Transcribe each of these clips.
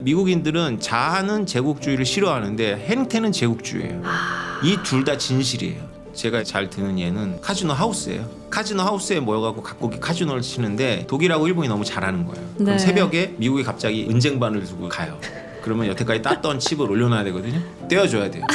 미국인들은 자아는 제국주의를 싫어하는데 행태는 제국주의예요. 이 둘 다 진실이에요. 제가 잘 드는 예는 카지노 하우스예요. 카지노 하우스에 모여갖고 각국이 카지노를 치는데 독일하고 일본이 너무 잘하는 거예요. 네. 그럼 새벽에 미국이 갑자기 은쟁반을 두고 가요. 그러면 여태까지 땄던 칩을 올려놔야 되거든요. 떼어줘야 돼요.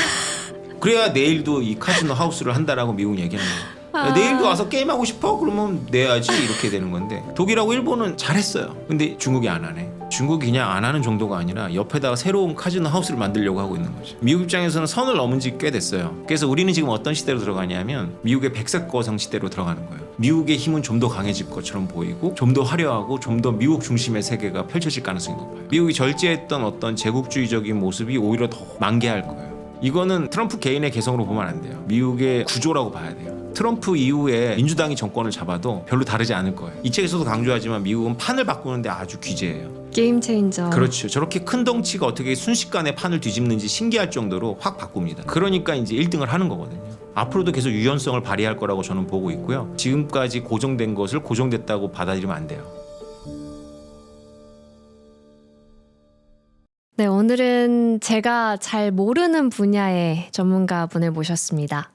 그래야 내일도 이 카지노 하우스를 한다라고 미국 얘기하는 거예요. 내일도 와서 게임하고 싶어? 그러면 내야지 이렇게 되는 건데 독일하고 일본은 잘했어요. 근데 중국이 안 하네. 중국이 그냥 안 하는 정도가 아니라 옆에다가 새로운 카지노 하우스를 만들려고 하고 있는 거죠. 미국 입장에서는 선을 넘은 지 꽤 됐어요. 그래서 우리는 지금 어떤 시대로 들어가냐면 미국의 백색 거성 시대로 들어가는 거예요. 미국의 힘은 좀 더 강해질 것처럼 보이고 좀 더 화려하고 좀 더 미국 중심의 세계가 펼쳐질 가능성이 높아요. 미국이 절제했던 어떤 제국주의적인 모습이 오히려 더 만개할 거예요. 이거는 트럼프 개인의 개성으로 보면 안 돼요. 미국의 구조라고 봐야 돼요. 트럼프 이후에 민주당이 정권을 잡아도 별로 다르지 않을 거예요. 이 책에서도 강조하지만 미국은 판을 바꾸는데 아주 귀재예요. 게임 체인저. 그렇죠. 저렇게 큰 덩치가 어떻게 순식간에 판을 뒤집는지 신기할 정도로 확 바꿉니다. 그러니까 이제 1등을 하는 거거든요. 앞으로도 계속 유연성을 발휘할 거라고 저는 보고 있고요. 지금까지 고정된 것을 고정됐다고 받아들이면 안 돼요. 네, 오늘은 제가 잘 모르는 분야의 전문가분을 모셨습니다.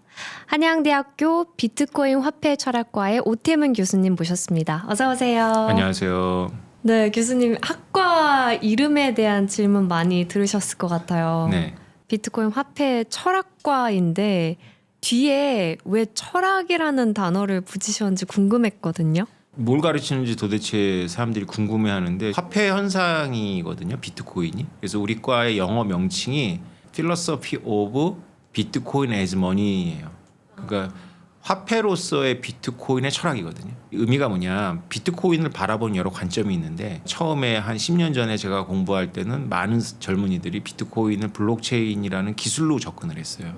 한양대학교 비트코인 화폐 철학과의 오태문 교수님 모셨습니다. 어서 오세요. 안녕하세요. 네, 교수님 학과 이름에 대한 질문 많이 들으셨을 것 같아요. 네. 비트코인 화폐 철학과인데 뒤에 왜 철학이라는 단어를 붙이셨는지 궁금했거든요. 뭘 가르치는지 도대체 사람들이 궁금해하는데 화폐 현상이거든요. 비트코인이. 그래서 우리 과의 영어 명칭이 Philosophy of Bitcoin as Money예요. 그러니까 화폐로서의 비트코인의 철학이거든요. 의미가 뭐냐, 비트코인을 바라본 여러 관점이 있는데 처음에 한 10년 전에 제가 공부할 때는 많은 젊은이들이 비트코인을 블록체인이라는 기술로 접근을 했어요.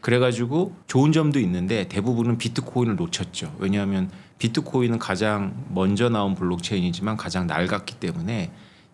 그래가지고 좋은 점도 있는데 대부분은 비트코인을 놓쳤죠. 왜냐하면 비트코인은 가장 먼저 나온 블록체인이지만 가장 낡았기 때문에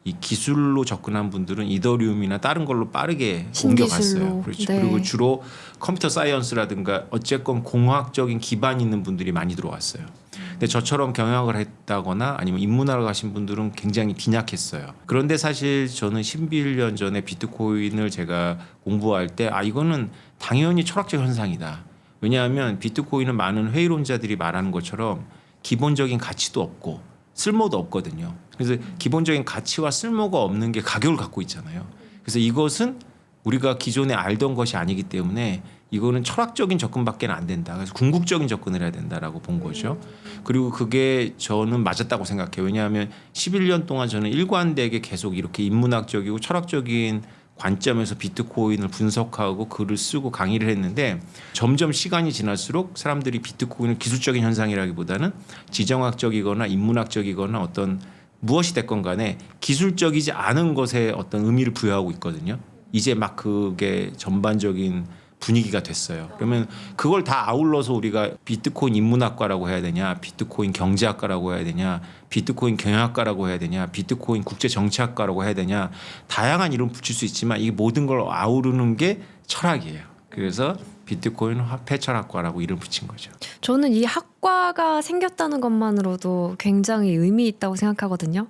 이 기술로 접근한 분들은 이더리움이나 다른 걸로 빠르게 신기술로. 옮겨갔어요. 그렇죠. 네. 그리고 주로 컴퓨터 사이언스라든가 어쨌건 공학적인 기반 있는 분들이 많이 들어왔어요. 근데 저처럼 경영학을 했다거나 아니면 인문학을 가신 분들은 굉장히 빈약했어요. 그런데 사실 저는 11년 전에 비트코인을 제가 공부할 때 이거는 당연히 철학적 현상이다. 왜냐하면 비트코인은 많은 회의론자들이 말하는 것처럼 기본적인 가치도 없고 쓸모도 없거든요. 그래서 기본적인 가치와 쓸모가 없는 게 가격을 갖고 있잖아요. 그래서 이것은 우리가 기존에 알던 것이 아니기 때문에 이거는 철학적인 접근밖에 안 된다. 그래서 궁극적인 접근을 해야 된다라고 본 거죠. 그리고 그게 저는 맞았다고 생각해요. 왜냐하면 11년 동안 저는 일관되게 계속 이렇게 인문학적이고 철학적인 관점에서 비트코인을 분석하고 글을 쓰고 강의를 했는데 점점 시간이 지날수록 사람들이 비트코인을 기술적인 현상이라기보다는 지정학적이거나 인문학적이거나 어떤 무엇이 됐건 간에 기술적이지 않은 것에 어떤 의미를 부여하고 있거든요. 이제 막 그게 전반적인 분위기가 됐어요. 그러면 그걸 다 아울러서 우리가 비트코인 인문학과라고 해야 되냐, 비트코인 경제학과라고 해야 되냐, 비트코인 경영학과라고 해야 되냐, 비트코인 국제정치학과라고 해야 되냐, 다양한 이름 붙일 수 있지만 이 모든 걸 아우르는 게 철학이에요. 그래서 비트코인 화폐 철학과라고 이름 붙인 거죠. 저는 이 학과가 생겼다는 것만으로도 굉장히 의미 있다고 생각하거든요.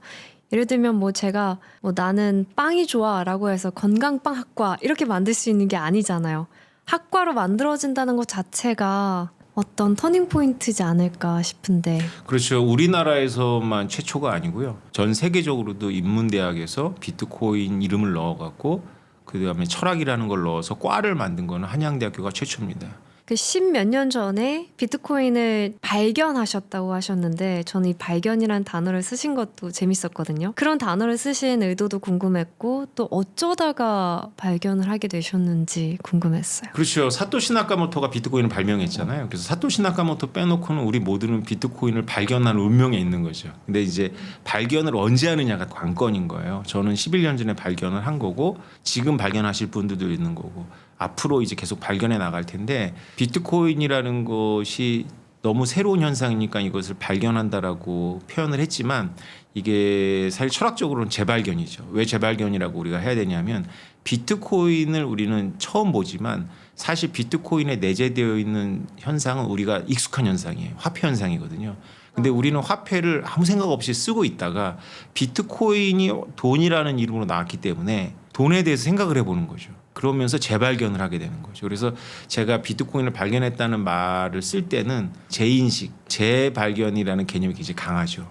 예를 들면 뭐 제가 뭐 나는 빵이 좋아라고 해서 건강빵 학과 이렇게 만들 수 있는 게 아니잖아요. 학과로 만들어진다는 것 자체가 어떤 터닝 포인트지 않을까 싶은데. 그렇죠. 우리나라에서만 최초가 아니고요. 전 세계적으로도 인문대학에서 비트코인 이름을 넣어갖고 그다음에 철학이라는 걸 넣어서 과를 만든 거는 한양대학교가 최초입니다. 그 10몇 년 전에 비트코인을 발견하셨다고 하셨는데 저는 이 발견이라는 단어를 쓰신 것도 재밌었거든요. 그런 단어를 쓰신 의도도 궁금했고 또 어쩌다가 발견을 하게 되셨는지 궁금했어요. 그렇죠. 사토시 나카모토가 비트코인을 발명했잖아요. 그래서 사토시 나카모토 빼놓고는 우리 모두는 비트코인을 발견한 운명에 있는 거죠. 근데 이제 발견을 언제 하느냐가 관건인 거예요. 저는 11년 전에 발견을 한 거고 지금 발견하실 분들도 있는 거고 앞으로 이제 계속 발견해 나갈 텐데 비트코인이라는 것이 너무 새로운 현상이니까 이것을 발견한다라고 표현을 했지만 이게 사실 철학적으로는 재발견이죠. 왜 재발견이라고 우리가 해야 되냐면 비트코인을 우리는 처음 보지만 사실 비트코인에 내재되어 있는 현상은 우리가 익숙한 현상이에요. 화폐 현상이거든요. 근데 우리는 화폐를 아무 생각 없이 쓰고 있다가 비트코인이 돈이라는 이름으로 나왔기 때문에 돈에 대해서 생각을 해보는 거죠. 그러면서 재발견을 하게 되는 거죠. 그래서 제가 비트코인을 발견했다는 말을 쓸 때는 재인식, 재발견이라는 개념이 굉장히 강하죠.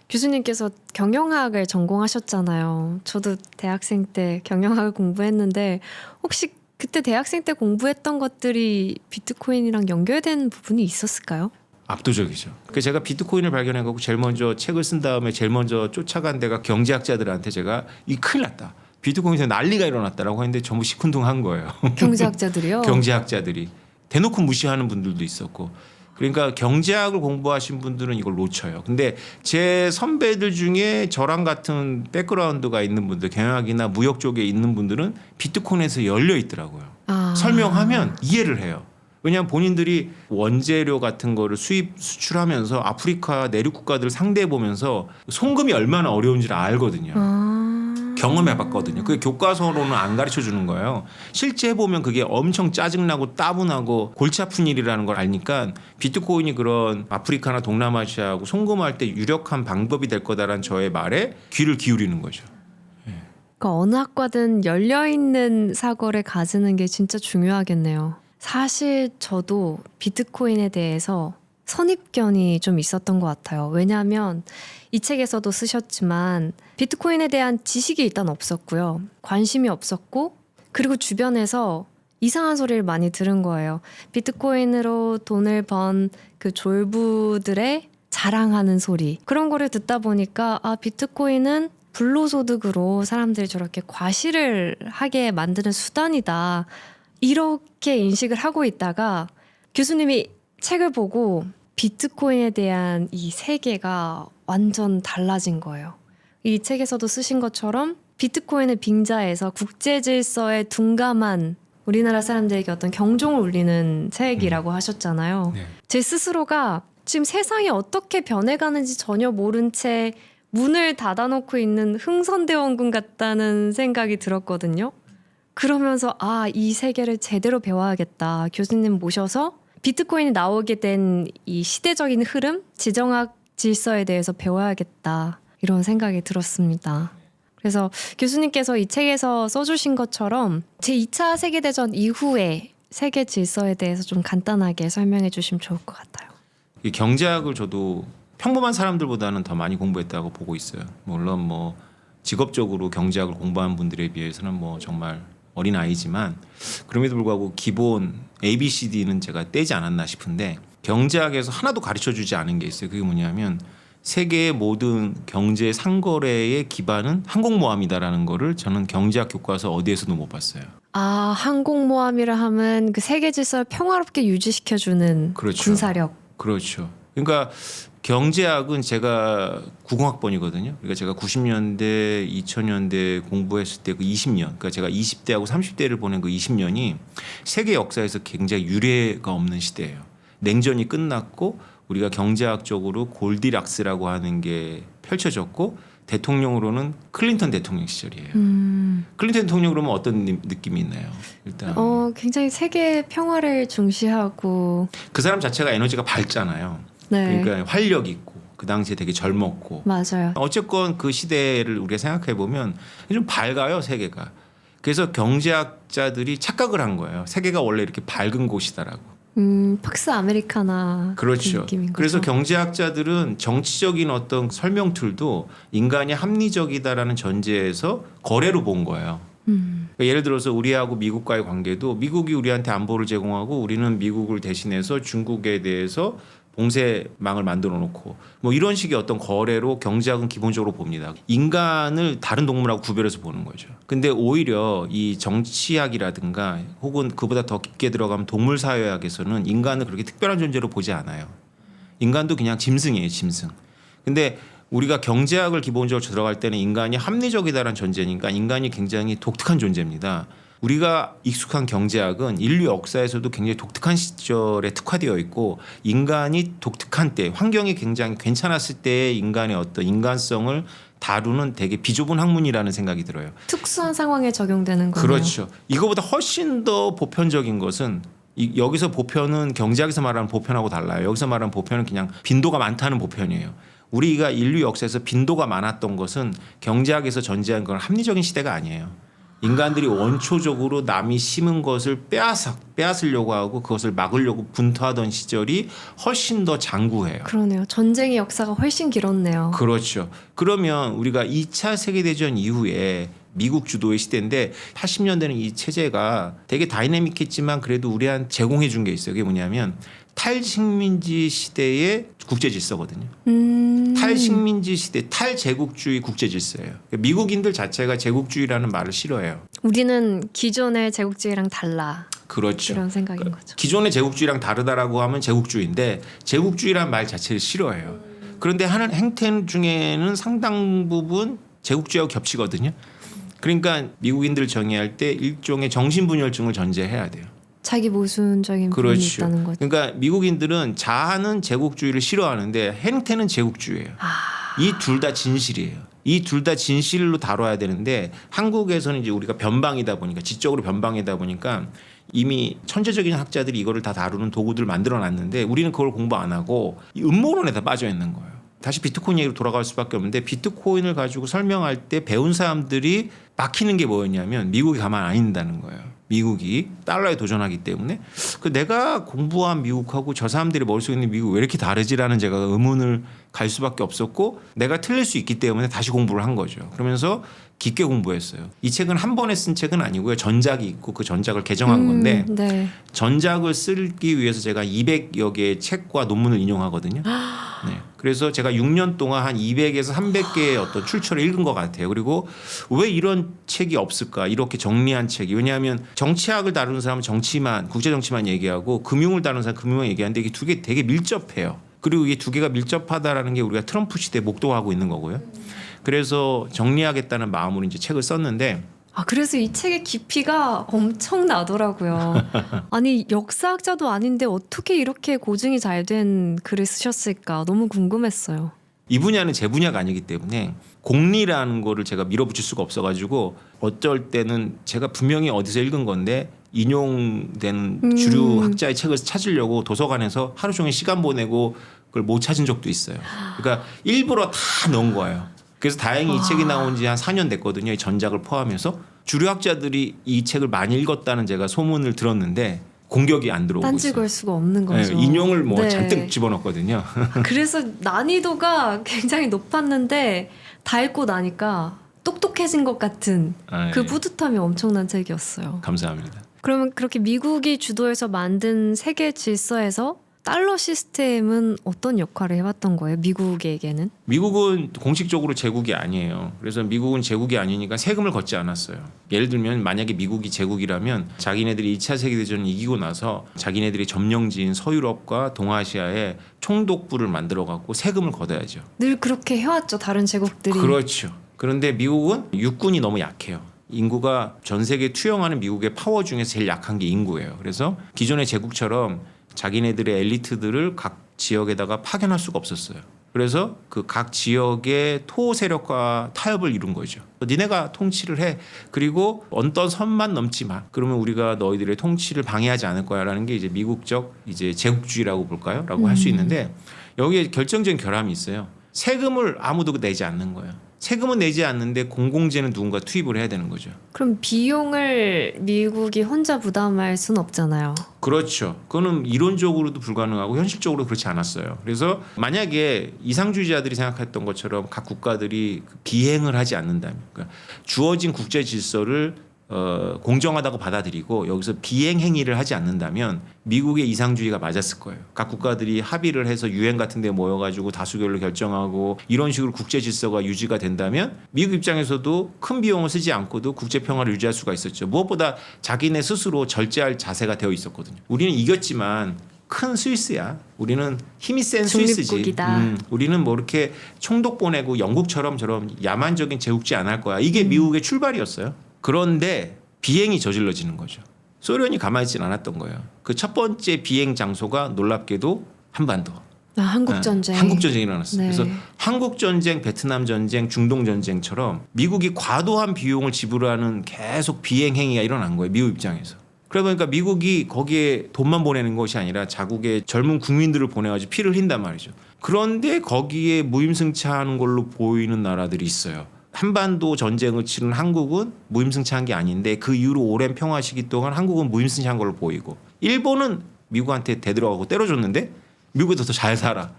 교수님께서 경영학을 전공하셨잖아요. 저도 대학생 때 경영학을 공부했는데 혹시 그때 대학생 때 공부했던 것들이 비트코인이랑 연결된 부분이 있었을까요? 압도적이죠. 그래서 제가 비트코인을 발견해갖고 제일 먼저 책을 쓴 다음에 제일 먼저 쫓아간 데가 경제학자들한테 제가 이 큰일 났다. 비트코인에서 난리가 일어났다라고 했는데 전부 시큰둥한 거예요. 경제학자들이요? 경제학자들이. 대놓고 무시하는 분들도 있었고. 그러니까 경제학을 공부하신 분들은 이걸 놓쳐요. 근데 제 선배들 중에 저랑 같은 백그라운드가 있는 분들, 경영학이나 무역 쪽에 있는 분들은 비트코인에서 열려 있더라고요. 설명하면 이해를 해요. 왜냐하면 본인들이 원재료 같은 거를 수입 수출하면서 아프리카 내륙 국가들 상대해 보면서 송금이 얼마나 어려운지를 알거든요. 경험해봤거든요. 그게 교과서로는 안 가르쳐 주는 거예요. 실제 해보면 그게 엄청 짜증나고 따분하고 골치 아픈 일이라는 걸 아니까 비트코인이 그런 아프리카나 동남아시아하고 송금할 때 유력한 방법이 될 거다라는 저의 말에 귀를 기울이는 거죠. 그러니까 어느 학과든 열려있는 사고를 가지는 게 진짜 중요하겠네요. 사실 저도 비트코인에 대해서 선입견이 좀 있었던 것 같아요. 왜냐하면 이 책에서도 쓰셨지만 비트코인에 대한 지식이 일단 없었고요. 관심이 없었고 그리고 주변에서 이상한 소리를 많이 들은 거예요. 비트코인으로 돈을 번 그 졸부들의 자랑하는 소리. 그런 거를 듣다 보니까 아 비트코인은 불로소득으로 사람들이 저렇게 과시를 하게 만드는 수단이다. 이렇게 인식을 하고 있다가 교수님이 책을 보고 비트코인에 대한 이 세계가 완전 달라진 거예요. 이 책에서도 쓰신 것처럼 비트코인을 빙자해서 국제 질서에 둔감한 우리나라 사람들에게 어떤 경종을 울리는 책이라고 하셨잖아요. 네. 제 스스로가 지금 세상이 어떻게 변해가는지 전혀 모른 채 문을 닫아놓고 있는 흥선대원군 같다는 생각이 들었거든요. 그러면서 아, 이 세계를 제대로 배워야겠다. 교수님 모셔서 비트코인이 나오게 된 이 시대적인 흐름, 지정학 질서에 대해서 배워야겠다. 이런 생각이 들었습니다. 그래서 교수님께서 이 책에서 써주신 것처럼 제2차 세계대전 이후의 세계 질서에 대해서 좀 간단하게 설명해 주시면 좋을 것 같아요. 이 경제학을 저도 평범한 사람들보다는 더 많이 공부했다고 보고 있어요. 물론 뭐 직업적으로 경제학을 공부한 분들에 비해서는 뭐 정말 어린 아이지만 그럼에도 불구하고 기본 ABCD는 제가 떼지 않았나 싶은데 경제학에서 하나도 가르쳐주지 않은 게 있어요. 그게 뭐냐면 세계의 모든 경제 상거래의 기반은 항공모함이다라는 거를 저는 경제학 교과서 어디에서도 못 봤어요. 아, 항공모함이라 하면 그 세계 질서를 평화롭게 유지시켜주는 그렇죠. 군사력. 그렇죠. 그러니까 경제학은 제가 90학번이거든요. 그러니까 제가 90년대, 2000년대 공부했을 때 그 20년, 그러니까 제가 20대하고 30대를 보낸 그 20년이 세계 역사에서 굉장히 유례가 없는 시대예요. 냉전이 끝났고 우리가 경제학적으로 골디락스라고 하는 게 펼쳐졌고 대통령으로는 클린턴 대통령 시절이에요. 클린턴 대통령 그러면 어떤 느낌이 있나요? 일단 굉장히 세계 평화를 중시하고 그 사람 자체가 에너지가 밝잖아요. 네. 그러니까 활력 있고 그 당시에 되게 젊었고 맞아요. 어쨌건 그 시대를 우리가 생각해 보면 좀 밝아요 세계가. 그래서 경제학자들이 착각을 한 거예요. 세계가 원래 이렇게 밝은 곳이다라고. 팍스 아메리카나 그렇죠. 그 느낌인 거죠. 그래서 경제학자들은 정치적인 어떤 설명 툴도 인간이 합리적이다라는 전제에서 거래로 본 거예요. 그러니까 예를 들어서 우리하고 미국과의 관계도 미국이 우리한테 안보를 제공하고 우리는 미국을 대신해서 중국에 대해서 봉쇄망을 만들어 놓고 뭐 이런 식의 어떤 거래로 경제학은 기본적으로 봅니다. 인간을 다른 동물하고 구별해서 보는 거죠. 근데 오히려 이 정치학이라든가 혹은 그보다 더 깊게 들어가면 동물 사회학에서는 인간을 그렇게 특별한 존재로 보지 않아요. 인간도 그냥 짐승이에요, 짐승. 근데 우리가 경제학을 기본적으로 들어갈 때는 인간이 합리적이다라는 전제니까 인간이 굉장히 독특한 존재입니다. 우리가 익숙한 경제학은 인류 역사에서도 굉장히 독특한 시절에 특화되어 있고 인간이 독특한 때 환경이 굉장히 괜찮았을 때의 인간의 어떤 인간성을 다루는 되게 비좁은 학문이라는 생각이 들어요. 특수한 상황에 적용되는 거예요. 그렇죠. 이거보다 훨씬 더 보편적인 것은 여기서 보편은 경제학에서 말하는 보편하고 달라요. 여기서 말하는 보편은 그냥 빈도가 많다는 보편이에요. 우리가 인류 역사에서 빈도가 많았던 것은 경제학에서 전제한 건 합리적인 시대가 아니에요. 인간들이 원초적으로 남이 심은 것을 빼앗으려고 하고 그것을 막으려고 분투하던 시절이 훨씬 더 장구해요. 그러네요. 전쟁의 역사가 훨씬 길었네요. 그렇죠. 그러면 우리가 2차 세계대전 이후에 미국 주도의 시대인데 80년대는 이 체제가 되게 다이내믹했지만 그래도 우리한테 제공해 준 게 있어요. 그게 뭐냐면 탈식민지 시대의 국제 질서거든요. 탈식민지 시대, 탈제국주의 국제 질서예요. 미국인들 자체가 제국주의라는 말을 싫어해요. 우리는 기존의 제국주의랑 달라. 그렇죠. 이런 생각인 거죠. 기존의 제국주의랑 다르다라고 하면 제국주의인데 제국주의라는 말 자체를 싫어해요. 그런데 하는 행태 중에는 상당 부분 제국주의하고 겹치거든요. 그러니까 미국인들 정의할 때 일종의 정신분열증을 전제해야 돼요. 자기 모순적인 부분이 그렇죠. 있다는 거죠. 그러니까 미국인들은 자아는 제국주의를 싫어하는데 행태는 제국주의예요. 이 둘 다 진실이에요. 이 둘 다 진실로 다뤄야 되는데 한국에서는 이제 우리가 변방이다 보니까 지적으로 변방이다 보니까 이미 천재적인 학자들이 이거를 다 다루는 도구들을 만들어 놨는데 우리는 그걸 공부 안 하고 이 음모론에 다 빠져 있는 거예요. 다시 비트코인 얘기로 돌아갈 수밖에 없는데 비트코인을 가지고 설명할 때 배운 사람들이 막히는 게 뭐였냐면 미국이 가만 안 있는다는 거예요. 미국이 달러에 도전하기 때문에 내가 공부한 미국하고 저 사람들이 머릿속에 있는 미국 왜 이렇게 다르지라는 제가 의문을 갈 수밖에 없었고 내가 틀릴 수 있기 때문에 다시 공부를 한 거죠. 그러면서 깊게 공부했어요. 이 책은 한 번에 쓴 책은 아니고요. 전작이 있고 그 전작을 개정한 건데 네. 전작을 쓰기 위해서 제가 200여 개의 책과 논문을 인용하거든요. 네. 그래서 제가 6년 동안 한 200에서 300개의 어떤 출처를 읽은 것 같아요. 그리고 왜 이런 책이 없을까? 이렇게 정리한 책이. 왜냐하면 정치학을 다루는 사람은 정치만, 국제 정치만 얘기하고 금융을 다루는 사람은 금융만 얘기하는데 이게 두 개 되게 밀접해요. 그리고 이게 두 개가 밀접하다라는 게 우리가 트럼프 시대에 목도하고 있는 거고요. 그래서 정리하겠다는 마음으로 이제 책을 썼는데 그래서 이 책의 깊이가 엄청나더라고요. 아니 역사학자도 아닌데 어떻게 이렇게 고증이 잘 된 글을 쓰셨을까 너무 궁금했어요. 이 분야는 제 분야가 아니기 때문에 공리라는 거를 제가 밀어붙일 수가 없어가지고 어쩔 때는 제가 분명히 어디서 읽은 건데 인용된 주류 학자의 책을 찾으려고 도서관에서 하루 종일 시간 보내고 그걸 못 찾은 적도 있어요. 그러니까 일부러 다 넣은 거예요. 그래서 다행히 이 책이 나온 지 한 4년 됐거든요. 이 전작을 포함해서. 주류 학자들이 이 책을 많이 읽었다는 제가 소문을 들었는데 공격이 안 들어오고 딴지 있어요. 걸 수가 없는 거죠. 네, 인용을 네. 잔뜩 집어넣었거든요. 그래서 난이도가 굉장히 높았는데 다 읽고 나니까 똑똑해진 것 같은 그 예. 뿌듯함이 엄청난 책이었어요. 감사합니다. 그러면 그렇게 미국이 주도해서 만든 세계 질서에서 달러 시스템은 어떤 역할을 해왔던 거예요? 미국에게는? 미국은 공식적으로 제국이 아니에요. 그래서 미국은 제국이 아니니까 세금을 걷지 않았어요. 예를 들면 만약에 미국이 제국이라면 자기네들이 2차 세계대전을 이기고 나서 자기네들이 점령지인 서유럽과 동아시아에 총독부를 만들어 갖고 세금을 걷어야죠. 늘 그렇게 해왔죠. 다른 제국들이. 그렇죠. 그런데 미국은 육군이 너무 약해요. 인구가 전 세계 투영하는 미국의 파워 중에서 제일 약한 게 인구예요. 그래서 기존의 제국처럼 자기네들의 엘리트들을 각 지역에다가 파견할 수가 없었어요. 그래서 그 각 지역의 토 세력과 타협을 이룬 거죠. 니네가 통치를 해. 그리고 어떤 선만 넘지 마. 그러면 우리가 너희들의 통치를 방해하지 않을 거야라는 게 이제 미국적 이제 제국주의라고 볼까요? 라고 할 수 있는데 여기에 결정적인 결함이 있어요. 세금을 아무도 내지 않는 거예요. 세금은 내지 않는데 공공재는 누군가 투입을 해야 되는 거죠. 그럼 비용을 미국이 혼자 부담할 수는 없잖아요. 그렇죠. 그거는 이론적으로도 불가능하고 현실적으로 그렇지 않았어요. 그래서 만약에 이상주의자들이 생각했던 것처럼 각 국가들이 비행을 하지 않는다면, 그러니까 주어진 국제 질서를 공정하다고 받아들이고 여기서 비행 행위를 하지 않는다면 미국의 이상주의가 맞았을 거예요. 각 국가들이 합의를 해서 유엔 같은 데 모여가지고 다수결로 결정하고 이런 식으로 국제 질서가 유지가 된다면 미국 입장에서도 큰 비용을 쓰지 않고도 국제 평화를 유지할 수가 있었죠. 무엇보다 자기네 스스로 절제할 자세가 되어 있었거든요. 우리는 이겼지만 큰 스위스야. 우리는 힘이 센 스위스지. 중립국이다. 우리는 뭐 이렇게 총독 보내고 영국처럼 저런 야만적인 제국주의 안 할 거야. 이게 미국의 출발이었어요. 그런데 비행이 저질러지는 거죠. 소련이 가만히 있지는 않았던 거예요. 그 첫 번째 비행 장소가 놀랍게도 한반도. 한국전쟁. 한국전쟁이 일어났어요. 네. 그래서 한국전쟁, 베트남전쟁, 중동전쟁처럼 미국이 과도한 비용을 지불하는 계속 비행 행위가 일어난 거예요. 미국 입장에서. 그러다 보니까 미국이 거기에 돈만 보내는 것이 아니라 자국의 젊은 국민들을 보내가지고 피를 흘린단 말이죠. 그런데 거기에 무임승차하는 걸로 보이는 나라들이 있어요. 한반도 전쟁을 치른 한국은 무임승차한 게 아닌데 그 이후로 오랜 평화 시기 동안 한국은 무임승차한 걸로 보이고 일본은 미국한테 대들어가고 때려줬는데 미국이 더 잘 살아.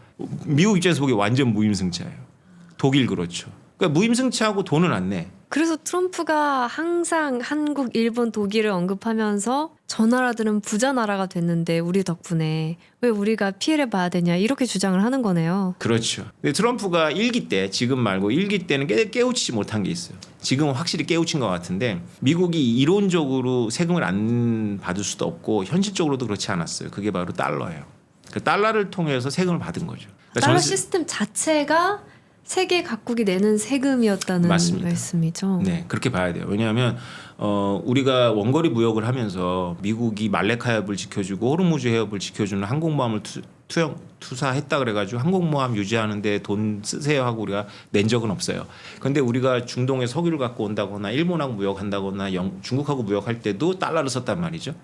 미국 입장에서 보기에 완전 무임승차예요. 독일 그렇죠. 그러니까 무임승차하고 돈은 안 내. 그래서 트럼프가 항상 한국, 일본, 독일을 언급하면서 저 나라들은 부자 나라가 됐는데 우리 덕분에 왜 우리가 피해를 봐야 되냐 이렇게 주장을 하는 거네요. 그렇죠. 근데 트럼프가 1기 때 지금 말고 1기 때는 깨우치지 못한 게 있어요. 지금은 확실히 깨우친 것 같은데 미국이 이론적으로 세금을 안 받을 수도 없고 현실적으로도 그렇지 않았어요. 그게 바로 달러예요. 그 달러를 통해서 세금을 받은 거죠. 그러니까 달러 시스템 자체가 세계 각국이 내는 세금이었다는 맞습니다. 말씀이죠. 네, 그렇게 봐야 돼요. 왜냐하면 우리가 원거리 무역을 하면서 미국이 말레카 해협을 지켜주고 호르무즈 해협을 지켜주는 항공모함을 투사했다 그래가지고 항공모함 유지하는데 돈 쓰세요 하고 우리가 낸 적은 없어요. 그런데 우리가 중동에 석유를 갖고 온다거나 일본하고 무역한다거나 중국하고 무역할 때도 달러를 썼단 말이죠.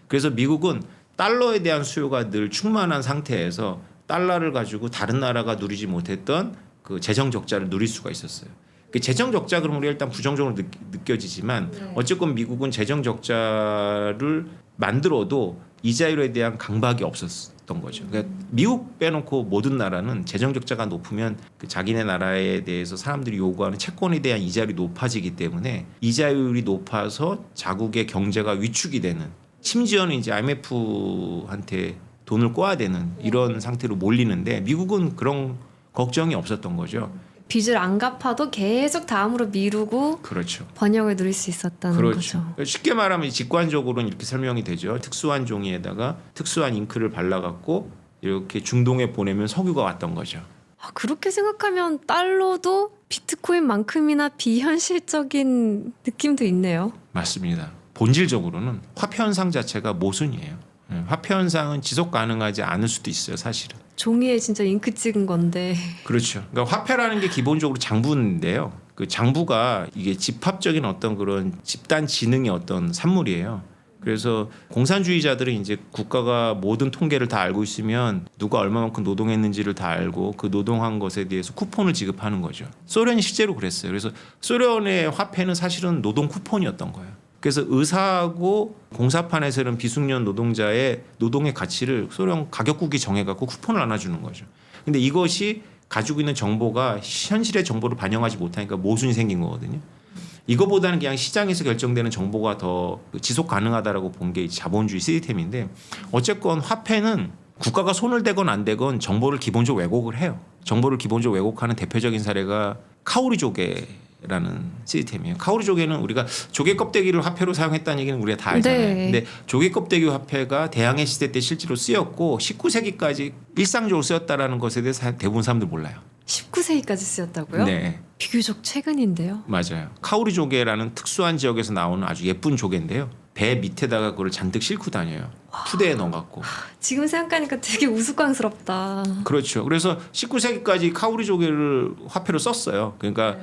그래서 미국은 달러에 대한 수요가 늘 충만한 상태에서 달러를 가지고 다른 나라가 누리지 못했던 그 재정 적자를 누릴 수가 있었어요. 그 재정 적자 그러면 우리가 일단 부정적으로 느껴지지만 어쨌건 미국은 재정 적자를 만들어도 이자율에 대한 강박이 없었던 거죠. 그러니까 미국 빼놓고 모든 나라는 재정 적자가 높으면 그 자기네 나라에 대해서 사람들이 요구하는 채권에 대한 이자율이 높아지기 때문에 이자율이 높아서 자국의 경제가 위축이 되는 심지어는 이제 IMF한테 돈을 꿔야 되는 이런 상태로 몰리는데 미국은 그런 걱정이 없었던 거죠. 빚을 안 갚아도 계속 다음으로 미루고 그렇죠. 번영을 누릴 수 있었다는 그렇죠. 거죠. 쉽게 말하면 직관적으로는 이렇게 설명이 되죠. 특수한 종이에다가 특수한 잉크를 발라갖고 이렇게 중동에 보내면 석유가 왔던 거죠. 그렇게 생각하면 달러도 비트코인만큼이나 비현실적인 느낌도 있네요. 맞습니다. 본질적으로는 화폐 현상 자체가 모순이에요. 화폐 현상은 지속 가능하지 않을 수도 있어요, 사실은. 종이에 진짜 잉크 찍은 건데. 그렇죠. 그러니까 화폐라는 게 기본적으로 장부인데요. 그 장부가 이게 집합적인 어떤 그런 집단 지능의 어떤 산물이에요. 그래서 공산주의자들은 이제 국가가 모든 통계를 다 알고 있으면 누가 얼마만큼 노동했는지를 다 알고 그 노동한 것에 대해서 쿠폰을 지급하는 거죠. 소련이 실제로 그랬어요. 그래서 소련의 화폐는 사실은 노동 쿠폰이었던 거예요. 그래서 의사하고 공사판에서는 비숙련 노동자의 노동의 가치를 소련 가격국이 정해갖고 쿠폰을 나눠주는 거죠. 근데 이것이 가지고 있는 정보가 현실의 정보를 반영하지 못하니까 모순이 생긴 거거든요. 이거보다는 그냥 시장에서 결정되는 정보가 더 지속 가능하다라고 본 게 자본주의 시스템인데 어쨌건 화폐는 국가가 손을 대건 안 대건 정보를 기본적으로 왜곡을 해요. 정보를 기본적으로 왜곡하는 대표적인 사례가 카오리 조개라는 시스템이에요. 카오리 조개는 우리가 조개 껍데기를 화폐로 사용했다는 얘기는 우리가 다 알잖아요. 네. 근데 조개 껍데기 화폐가 대항해 시대 때 실제로 쓰였고 19세기까지 일상적으로 쓰였다라는 것에 대해서 대부분 사람들 몰라요. 19세기까지 쓰였다고요? 네. 비교적 최근인데요. 맞아요. 카오리 조개라는 특수한 지역에서 나오는 아주 예쁜 조개인데요. 배 밑에다가 그걸 잔뜩 싣고 다녀요. 푸대에 넣어갖고. 지금 생각하니까 되게 우스꽝스럽다. 그렇죠. 그래서 19세기까지 카오리 조개를 화폐로 썼어요. 그러니까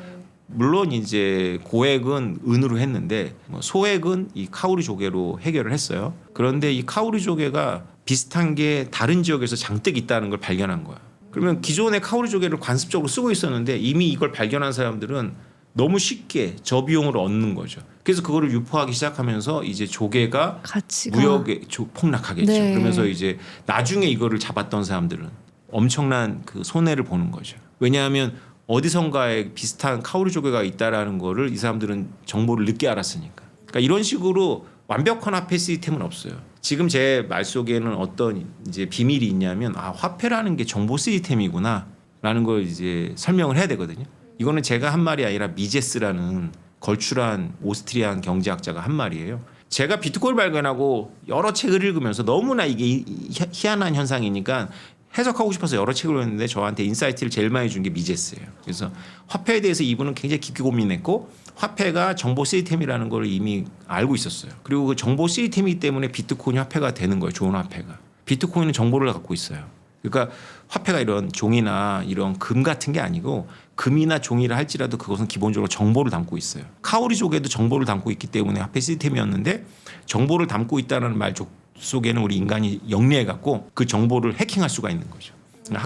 물론 이제 고액은 은으로 했는데 소액은 이 카오리 조개로 해결을 했어요. 그런데 이 카오리 조개가 비슷한 게 다른 지역에서 장뜩 있다는 걸 발견한 거야. 그러면 기존의 카오리 조개를 관습적으로 쓰고 있었는데 이미 이걸 발견한 사람들은 너무 쉽게 저비용으로 얻는 거죠. 그래서 그거를 유포하기 시작하면서 이제 조개가 가치가 무역에 폭락하겠죠. 네. 그러면서 이제 나중에 이거를 잡았던 사람들은 엄청난 그 손해를 보는 거죠. 왜냐하면 어디선가에 비슷한 카오리 조개가 있다라는 거를 이 사람들은 정보를 늦게 알았으니까. 그러니까 이런 식으로 완벽한 화폐 시스템은 없어요. 지금 제 말 속에는 어떤 이제 비밀이 있냐면 화폐라는 게 정보 시스템이구나라는 걸 이제 설명을 해야 되거든요. 이거는 제가 한 말이 아니라 미제스라는 걸출한 오스트리안 경제학자가 한 말이에요. 제가 비트코인을 발견하고 여러 책을 읽으면서 너무나 이게 희한한 현상이니까 해석하고 싶어서 여러 책을 읽었는데 저한테 인사이트를 제일 많이 준 게 미제스예요. 그래서 화폐에 대해서 이분은 굉장히 깊게 고민했고 화폐가 정보 시스템이라는 걸 이미 알고 있었어요. 그리고 그 정보 시스템이기 때문에 비트코인이 화폐가 되는 거예요. 좋은 화폐가. 비트코인은 정보를 갖고 있어요. 그러니까 화폐가 이런 종이나 이런 금 같은 게 아니고 금이나 종이라 할지라도 그것은 기본적으로 정보를 담고 있어요. 카오리족에도 정보를 담고 있기 때문에 화폐 시스템이었는데 정보를 담고 있다는 말 속에는 우리 인간이 영리해 갖고 그 정보를 해킹할 수가 있는 거죠.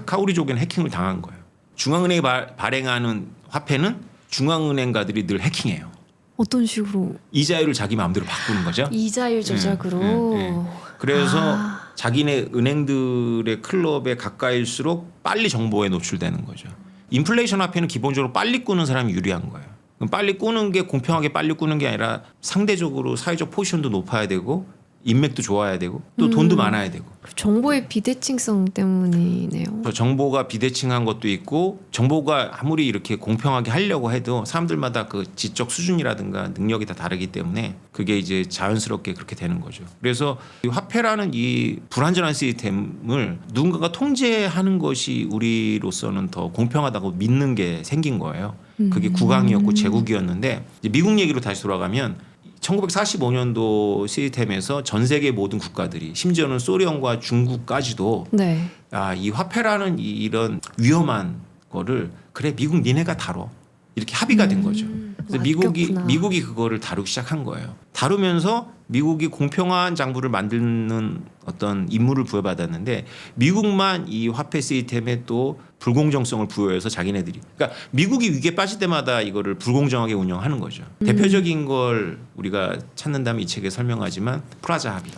카오리족에는 해킹을 당한 거예요. 중앙은행이 발행하는 화폐는 중앙은행가들이 늘 해킹해요. 어떤 식으로? 이자율을 자기 마음대로 바꾸는 거죠. 이자율 조작으로. 그래서 자기네 은행들의 클럽에 가까일수록 빨리 정보에 노출되는 거죠. 인플레이션 화폐는 기본적으로 빨리 꾸는 사람이 유리한 거예요. 그럼 빨리 꾸는 게 공평하게 빨리 꾸는 게 아니라 상대적으로 사회적 포지션도 높아야 되고 인맥도 좋아야 되고 또 돈도 많아야 되고. 정보의 비대칭성 때문이네요. 정보가 비대칭한 것도 있고 정보가 아무리 이렇게 공평하게 하려고 해도 사람들마다 그 지적 수준이라든가 능력이 다 다르기 때문에 그게 이제 자연스럽게 그렇게 되는 거죠. 그래서 이 화폐라는 이 불완전한 시스템을 누군가가 통제하는 것이 우리로서는 더 공평하다고 믿는 게 생긴 거예요. 그게 국왕이었고 제국이었는데 이제 미국 얘기로 다시 돌아가면 1945년도 시스템에서 전 세계 모든 국가들이 심지어는 소련과 중국까지도 네. 이 화폐라는 이런 위험한 거를 그래 미국 니네가 다뤄 이렇게 합의가 된 거죠. 그래서 미국이 그거를 다루기 시작한 거예요. 다루면서 미국이 공평한 장부를 만드는 어떤 임무를 부여받았는데 미국만 이 화폐 시스템에 또 불공정성을 부여해서 자기네들이 그러니까 미국이 위기에 빠질 때마다 이거를 불공정하게 운영하는 거죠. 대표적인 걸 우리가 찾는다면 이 책에 설명하지만 프라자 합의.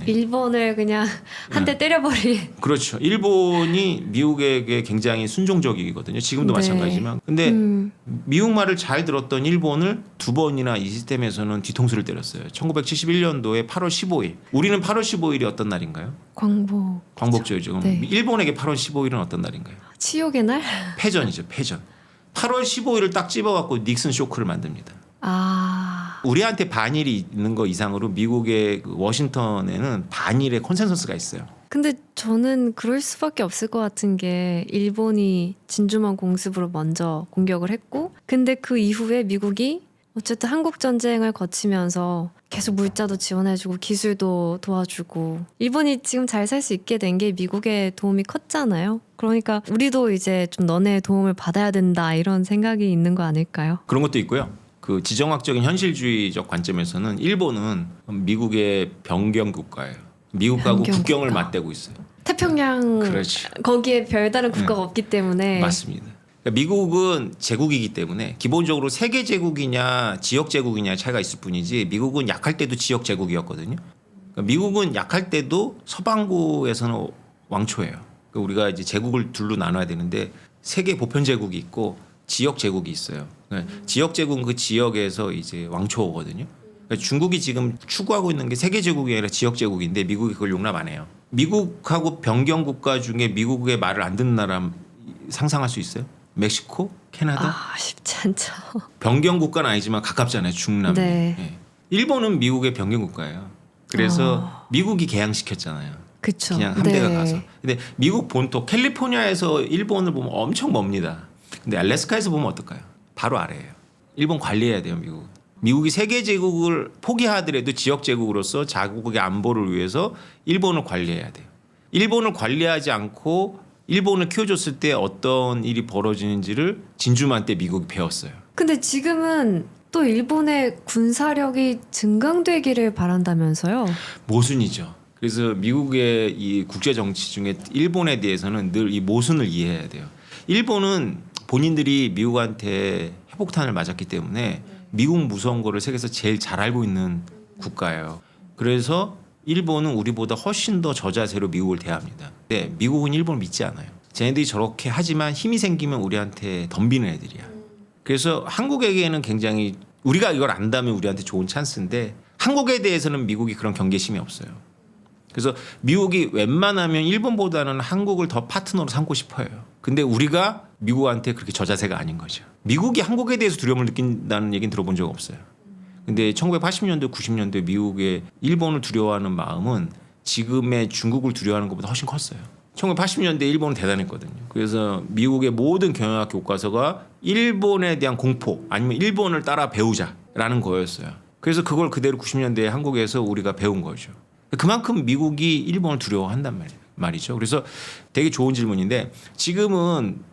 일본을 그냥 한 대 때려버린. 그렇죠. 일본이 미국에게 굉장히 순종적이거든요. 지금도 네. 마찬가지지만. 근데 미국 말을 잘 들었던 일본을 두 번이나 이 시스템에서는 뒤통수를 때렸어요. 1971년도에 8월 15일. 우리는 8월 15일이 어떤 날인가요? 광복절이죠. 네. 일본에게 8월 15일은 어떤 날인가요? 치욕의 날? 패전이죠. 패전. 8월 15일을 딱 집어갖고 닉슨 쇼크를 만듭니다. 우리한테 반일이 있는 거 이상으로 미국의 그 워싱턴에는 반일의 컨센서스가 있어요. 근데 저는 그럴 수밖에 없을 것 같은 게 일본이 진주만 공습으로 먼저 공격을 했고 근데 그 이후에 미국이 어쨌든 한국 전쟁을 거치면서 계속 물자도 지원해주고 기술도 도와주고 일본이 지금 잘 살 수 있게 된 게 미국의 도움이 컸잖아요. 그러니까 우리도 이제 좀 너네의 도움을 받아야 된다 이런 생각이 있는 거 아닐까요? 그런 것도 있고요. 그 지정학적인 현실주의적 관점에서는 일본은 미국의 변경 국가예요. 미국하고 변경 국경을 국가. 맞대고 있어요. 태평양 그렇죠. 거기에 별다른 국가가 없기 때문에 맞습니다. 그러니까 미국은 제국이기 때문에 기본적으로 세계 제국이냐 지역 제국이냐 차이가 있을 뿐이지 미국은 약할 때도 지역 제국이었거든요. 그러니까 미국은 약할 때도 서방구에서는 왕초예요. 그러니까 우리가 이제 제국을 둘로 나눠야 되는데 세계 보편 제국이 있고 지역 제국이 있어요. 지역 제국은 그 지역에서 이제 왕초거든요. 그러니까 중국이 지금 추구하고 있는 게 세계 제국이 아니라 지역 제국인데 미국이 그걸 용납 안 해요. 미국하고 변경 국가 중에 미국의 말을 안 듣는 나라 상상할 수 있어요? 멕시코, 캐나다? 쉽지 않죠. 변경 국가는 아니지만 가깝잖아요. 중남. 네. 예. 일본은 미국의 변경 국가예요. 그래서 미국이 개항시켰잖아요. 그쵸. 그냥 함대가 네. 가서. 근데 미국 본토 캘리포니아에서 일본을 보면 엄청 멉니다. 근데 알래스카에서 보면 어떨까요? 바로 아래예요. 일본 관리해야 돼요, 미국. 미국이 세계 제국을 포기하더라도 지역 제국으로서 자국의 안보를 위해서 일본을 관리해야 돼요. 일본을 관리하지 않고 일본을 키워줬을 때 어떤 일이 벌어지는지를 진주만 때 미국이 배웠어요. 근데 지금은 또 일본의 군사력이 증강되기를 바란다면서요? 모순이죠. 그래서 미국의 이 국제 정치 중에 일본에 대해서는 늘 이 모순을 이해해야 돼요. 일본은 본인들이 미국한테 핵폭탄을 맞았기 때문에 미국 무서운 거를 세계에서 제일 잘 알고 있는 국가예요. 그래서 일본은 우리보다 훨씬 더 저자세로 미국을 대합니다. 근데 미국은 일본을 믿지 않아요. 쟤네들이 저렇게 하지만 힘이 생기면 우리한테 덤비는 애들이야. 그래서 한국에게는 굉장히 우리가 이걸 안다면 우리한테 좋은 찬스인데 한국에 대해서는 미국이 그런 경계심이 없어요. 그래서 미국이 웬만하면 일본보다는 한국을 더 파트너로 삼고 싶어요. 근데 우리가 미국한테 그렇게 저자세가 아닌 거죠. 미국이 한국에 대해서 두려움을 느낀다는 얘기는 들어본 적 없어요. 근데 1980년대, 90년대 미국의 일본을 두려워하는 마음은 지금의 중국을 두려워하는 것보다 훨씬 컸어요. 1980년대 일본은 대단했거든요. 그래서 미국의 모든 경영학 교과서가 일본에 대한 공포 아니면 일본을 따라 배우자라는 거였어요. 그래서 그걸 그대로 90년대에 한국에서 우리가 배운 거죠. 그만큼 미국이 일본을 두려워한단 말이에요. 말이죠. 그래서 되게 좋은 질문인데 지금은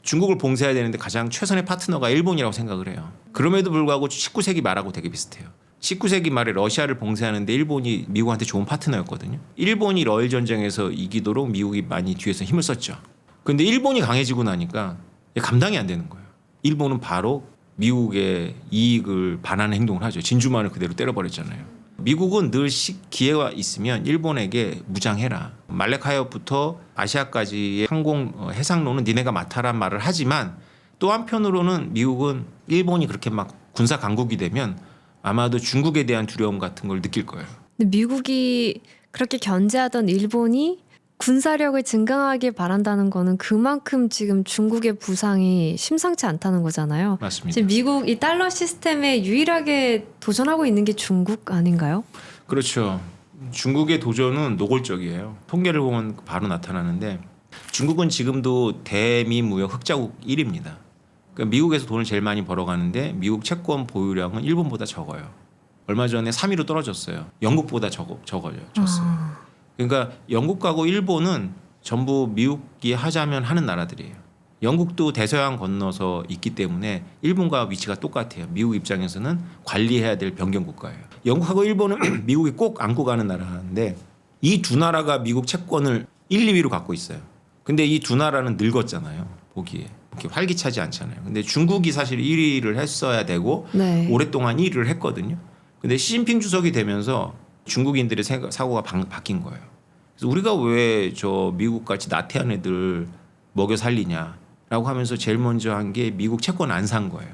중국을 봉쇄해야 되는데 가장 최선의 파트너가 일본이라고 생각을 해요. 그럼에도 불구하고 19세기 말하고 되게 비슷해요. 19세기 말에 러시아를 봉쇄하는데 일본이 미국한테 좋은 파트너였거든요. 일본이 러일 전쟁에서 이기도록 미국이 많이 뒤에서 힘을 썼죠. 그런데 일본이 강해지고 나니까 감당이 안 되는 거예요. 일본은 바로 미국의 이익을 반하는 행동을 하죠. 진주만을 그대로 때려버렸잖아요. 미국은 늘 기회가 있으면 일본에게 무장해라. 말레카협부터 아시아까지의 항공 해상로는 니네가 맡아란 말을 하지만 또 한편으로는 미국은 일본이 그렇게 막 군사 강국이 되면 아마도 중국에 대한 두려움 같은 걸 느낄 거예요. 근데 미국이 그렇게 견제하던 일본이 군사력을 증강하길 바란다는 거는 그만큼 지금 중국의 부상이 심상치 않다는 거잖아요. 맞습니다. 지금 미국 이 달러 시스템에 유일하게 도전하고 있는 게 중국 아닌가요? 그렇죠. 중국의 도전은 노골적이에요. 통계를 보면 바로 나타나는데 중국은 지금도 대미 무역 흑자국 1위입니다. 그러니까 미국에서 돈을 제일 많이 벌어가는데 미국 채권 보유량은 일본보다 적어요. 얼마 전에 3위로 떨어졌어요. 영국보다 적어졌어요. 그러니까 영국하고 일본은 전부 미국이 하자면 하는 나라들이에요. 영국도 대서양 건너서 있기 때문에 일본과 위치가 똑같아요. 미국 입장에서는 관리해야 될 변경 국가예요. 영국하고 일본은 미국이 꼭 안고 가는 나라인데 이 두 나라가 미국 채권을 1, 2위로 갖고 있어요. 근데 이 두 나라는 늙었잖아요. 보기에. 이렇게 활기차지 않잖아요. 근데 중국이 사실 1위를 했어야 되고 네. 오랫동안 1위를 했거든요. 근데 시진핑 주석이 되면서 중국인들의 사고가 바뀐 거예요. 그래서 우리가 왜 저 미국 같이 나태한 애들 먹여 살리냐라고 하면서 제일 먼저 한 게 미국 채권 안 산 거예요.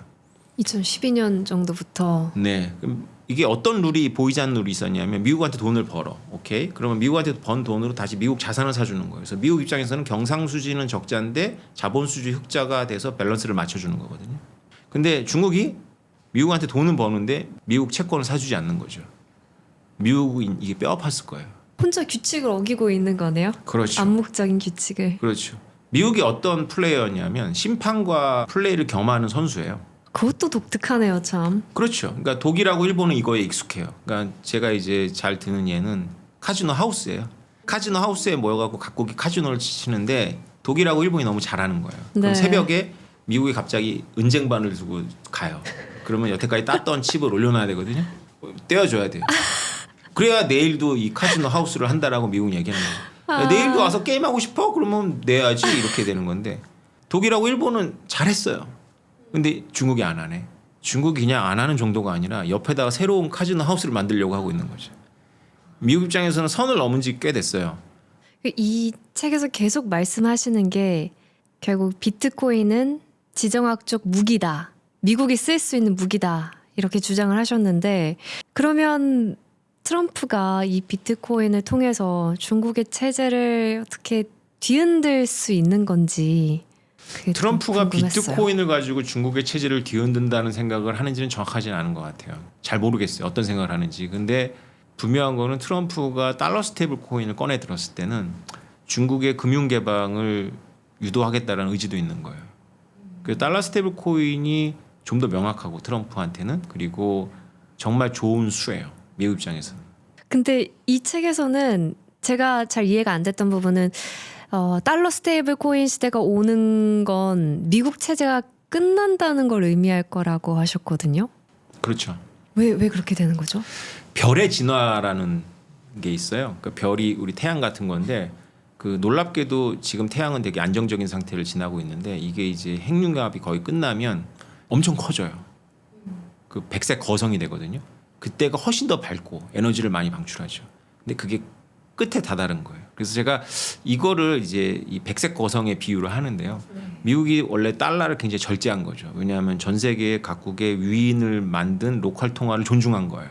2012년 정도부터. 네. 그럼 이게 어떤 룰이 보이지 않는 룰이 있었냐면 미국한테 돈을 벌어. 오케이. 그러면 미국한테 번 돈으로 다시 미국 자산을 사주는 거예요. 그래서 미국 입장에서는 경상수지는 적자인데 자본수지 흑자가 돼서 밸런스를 맞춰주는 거거든요. 근데 중국이 미국한테 돈은 버는데 미국 채권을 사주지 않는 거죠. 미국은 이게 뼈 아팠을 거예요. 혼자 규칙을 어기고 있는 거네요. 그렇죠. 암묵적인 규칙을. 그렇죠. 미국이 어떤 플레이어냐면 심판과 플레이를 겸하는 선수예요. 그것도 독특하네요, 참. 그렇죠. 그러니까 독일하고 일본은 이거에 익숙해요. 그러니까 제가 이제 잘 드는 예는 카지노 하우스예요. 카지노 하우스에 모여갖고 각국이 카지노를 치는데 독일하고 일본이 너무 잘하는 거예요. 그럼 네. 새벽에 미국이 갑자기 은쟁반을 두고 가요. 그러면 여태까지 땄던 칩을 올려놔야 되거든요. 떼어줘야 돼요. 그래야 내일도 이 카지노 하우스를 한다라고 미국 얘기하는 거예요. 아. 내일도 와서 게임하고 싶어? 그러면 내야지 이렇게 되는 건데 독일하고 일본은 잘했어요. 근데 중국이 안 하네. 중국이 그냥 안 하는 정도가 아니라 옆에다가 새로운 카지노 하우스를 만들려고 하고 있는 거죠. 미국 입장에서는 선을 넘은 지 꽤 됐어요. 이 책에서 계속 말씀하시는 게 결국 비트코인은 지정학적 무기다. 미국이 쓸 수 있는 무기다. 이렇게 주장을 하셨는데 그러면 트럼프가 이 비트코인을 통해서 중국의 체제를 어떻게 뒤흔들 수 있는 건지 그게 트럼프가 궁금했어요. 비트코인을 가지고 중국의 체제를 뒤흔든다는 생각을 하는지는 정확하지는 않은 것 같아요. 잘 모르겠어요. 어떤 생각을 하는지. 근데 분명한 거는 트럼프가 달러 스테이블 코인을 꺼내 들었을 때는 중국의 금융 개방을 유도하겠다는 의지도 있는 거예요. 그 달러 스테이블 코인이 좀 더 명확하고 트럼프한테는 그리고 정말 좋은 수예요. 미국 입장에서는. 근데 이 책에서는 제가 잘 이해가 안 됐던 부분은 달러 스테이블 코인 시대가 오는 건 미국 체제가 끝난다는 걸 의미할 거라고 하셨거든요. 그렇죠. 왜 그렇게 되는 거죠? 별의 진화라는 게 있어요. 그러니까 별이 우리 태양 같은 건데 그 놀랍게도 지금 태양은 되게 안정적인 상태를 지나고 있는데 이게 이제 핵융합이 거의 끝나면 엄청 커져요. 그 백색 거성이 되거든요. 그때가 훨씬 더 밝고 에너지를 많이 방출하죠. 근데 그게 끝에 다다른 거예요. 그래서 제가 이거를 이제 이 백색 거성에 비유를 하는데요. 미국이 원래 달러를 굉장히 절제한 거죠. 왜냐하면 전 세계 각국의 위인을 만든 로컬 통화를 존중한 거예요.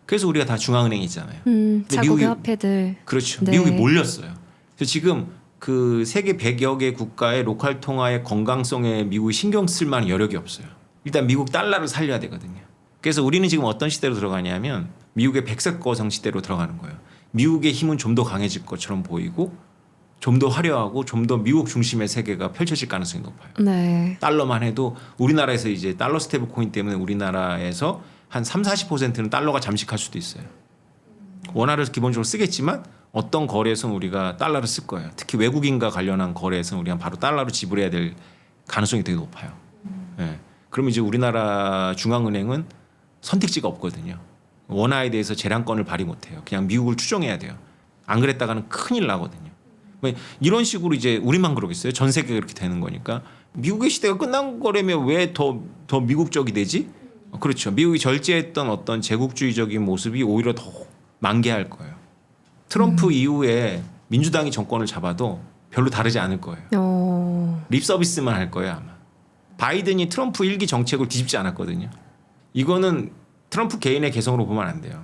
그래서 우리가 다 중앙은행이 있잖아요. 자국의 화폐들. 그렇죠. 네. 미국이 몰렸어요. 그래서 지금 그 세계 100여 개 국가의 로컬 통화의 건강성에 미국이 신경 쓸 만한 여력이 없어요. 일단 미국 달러를 살려야 되거든요. 그래서 우리는 지금 어떤 시대로 들어가냐면 미국의 백색 거성 시대로 들어가는 거예요. 미국의 힘은 좀 더 강해질 것처럼 보이고 좀 더 화려하고 좀 더 미국 중심의 세계가 펼쳐질 가능성이 높아요. 네. 달러만 해도 우리나라에서 이제 달러 스테이블 코인 때문에 우리나라에서 한 30-40%는 달러가 잠식할 수도 있어요. 원화를 기본적으로 쓰겠지만 어떤 거래에서는 우리가 달러를 쓸 거예요. 특히 외국인과 관련한 거래에서는 우리가 바로 달러로 지불해야 될 가능성이 되게 높아요. 예. 그러면 이제 우리나라 중앙은행은 선택지가 없거든요. 원화에 대해서 재량권을 발휘 못해요. 그냥 미국을 추종해야 돼요. 안 그랬다가는 큰일 나거든요. 이런 식으로 이제 우리만 그러겠어요. 전 세계가 이렇게 되는 거니까. 미국의 시대가 끝난 거라면 왜 더 미국적이 되지? 그렇죠. 미국이 절제했던 어떤 제국주의적인 모습이 오히려 더 만개할 거예요. 트럼프 이후에 민주당이 정권을 잡아도 별로 다르지 않을 거예요. 립 서비스만 할 거예요 아마. 바이든이 트럼프 1기 정책을 뒤집지 않았거든요. 이거는 트럼프 개인의 개성으로 보면 안 돼요.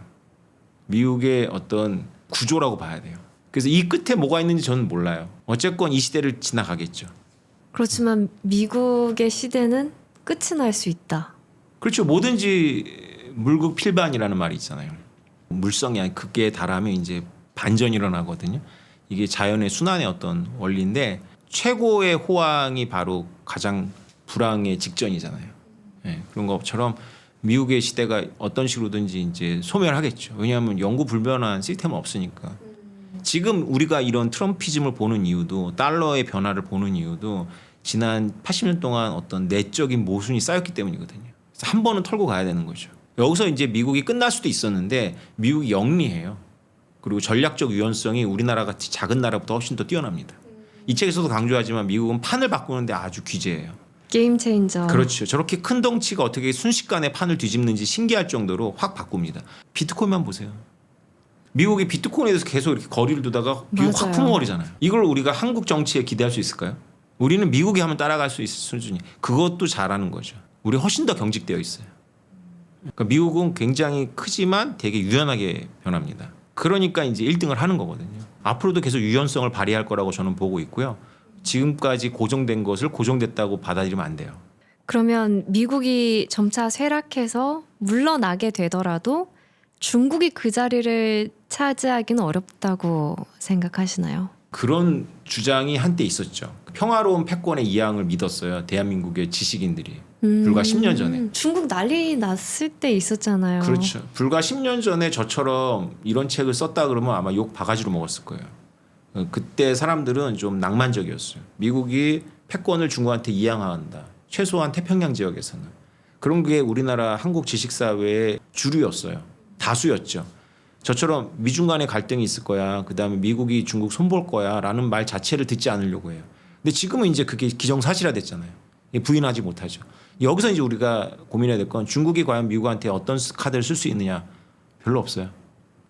미국의 어떤 구조라고 봐야 돼요. 그래서 이 끝에 뭐가 있는지 저는 몰라요. 어쨌건 이 시대를 지나가겠죠. 그렇지만 미국의 시대는 끝이 날 수 있다. 그렇죠. 뭐든지 물극필반이라는 말이 있잖아요. 물성이 극계에 달하면 이제 반전이 일어나거든요. 이게 자연의 순환의 어떤 원리인데 최고의 호황이 바로 가장 불황의 직전이잖아요. 네, 그런 것처럼 미국의 시대가 어떤 식으로든지 이제 소멸하겠죠. 왜냐하면 영구 불변한 시스템은 없으니까. 지금 우리가 이런 트럼피즘을 보는 이유도 달러의 변화를 보는 이유도 지난 80년 동안 어떤 내적인 모순이 쌓였기 때문이거든요. 그래서 한 번은 털고 가야 되는 거죠. 여기서 이제 미국이 끝날 수도 있었는데 미국이 영리해요. 그리고 전략적 유연성이 우리나라 같이 작은 나라보다 훨씬 더 뛰어납니다. 이 책에서도 강조하지만 미국은 판을 바꾸는데 아주 귀재예요. 게임 체인저. 그렇죠. 저렇게 큰 덩치가 어떻게 순식간에 판을 뒤집는지 신기할 정도로 확 바꿉니다. 비트코인만 보세요. 미국이 비트코인에 대해서 계속 이렇게 거리를 두다가 미국 확 품어버리잖아요. 이걸 우리가 한국 정치에 기대할 수 있을까요? 우리는 미국이 하면 따라갈 수 있을 수준이. 그것도 잘하는 거죠. 우리 훨씬 더 경직되어 있어요. 그러니까 미국은 굉장히 크지만 되게 유연하게 변합니다. 그러니까 이제 1등을 하는 거거든요. 앞으로도 계속 유연성을 발휘할 거라고 저는 보고 있고요. 지금까지 고정된 것을 고정됐다고 받아들이면 안 돼요. 그러면 미국이 점차 쇠락해서 물러나게 되더라도 중국이 그 자리를 차지하기는 어렵다고 생각하시나요? 그런 주장이 한때 있었죠. 평화로운 패권의 이항을 믿었어요. 대한민국의 지식인들이. 불과 10년 전에. 중국 난리 났을 때 있었잖아요. 그렇죠. 불과 10년 전에 저처럼 이런 책을 썼다 그러면 아마 욕 바가지로 먹었을 거예요. 그때 사람들은 좀 낭만적이었어요. 미국이 패권을 중국한테 이양한다. 최소한 태평양 지역에서는. 그런 게 우리나라 한국 지식사회의 주류였어요. 다수였죠. 저처럼 미중 간의 갈등이 있을 거야. 그다음에 미국이 중국 손볼 거야. 라는 말 자체를 듣지 않으려고 해요. 근데 지금은 이제 그게 기정사실화됐잖아요. 부인하지 못하죠. 여기서 이제 우리가 고민해야 될 건 중국이 과연 미국한테 어떤 카드를 쓸 수 있느냐. 별로 없어요.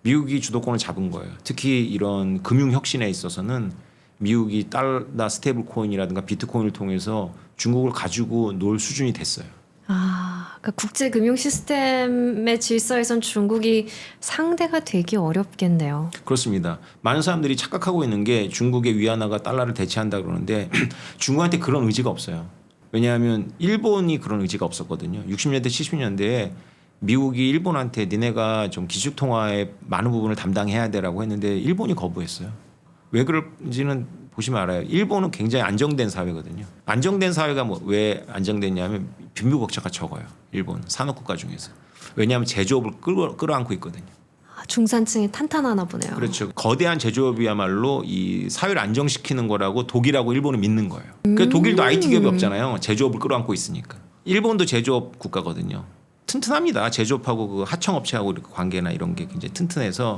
미국이 주도권을 잡은 거예요. 특히 이런 금융혁신에 있어서는 미국이 달러 스테이블 코인이라든가 비트코인을 통해서 중국을 가지고 놀 수준이 됐어요. 그러니까 국제 금융 시스템의 질서에선 중국이 상대가 되기 어렵겠네요. 그렇습니다. 많은 사람들이 착각하고 있는 게 중국의 위안화가 달러를 대체한다 그러는데 중국한테 그런 의지가 없어요. 왜냐하면 일본이 그런 의지가 없었거든요. 60년대 70년대에 미국이 일본한테 니네가 좀 기축통화의 많은 부분을 담당해야 되라고 했는데 일본이 거부했어요. 왜 그런지는 보시면 알아요. 일본은 굉장히 안정된 사회거든요. 안정된 사회가 왜 안정됐냐면 빈부격차가 적어요. 일본 산업국가 중에서. 왜냐하면 제조업을 끌어안고 있거든요. 중산층이 탄탄하나 보네요. 그렇죠. 거대한 제조업이야말로 이 사회를 안정시키는 거라고 독일하고 일본은 믿는 거예요. 그러니까 독일도 IT 기업이 없잖아요. 제조업을 끌어안고 있으니까. 일본도 제조업 국가거든요. 튼튼합니다. 제조업하고 그 하청업체하고 관계나 이런 게 굉장히 튼튼해서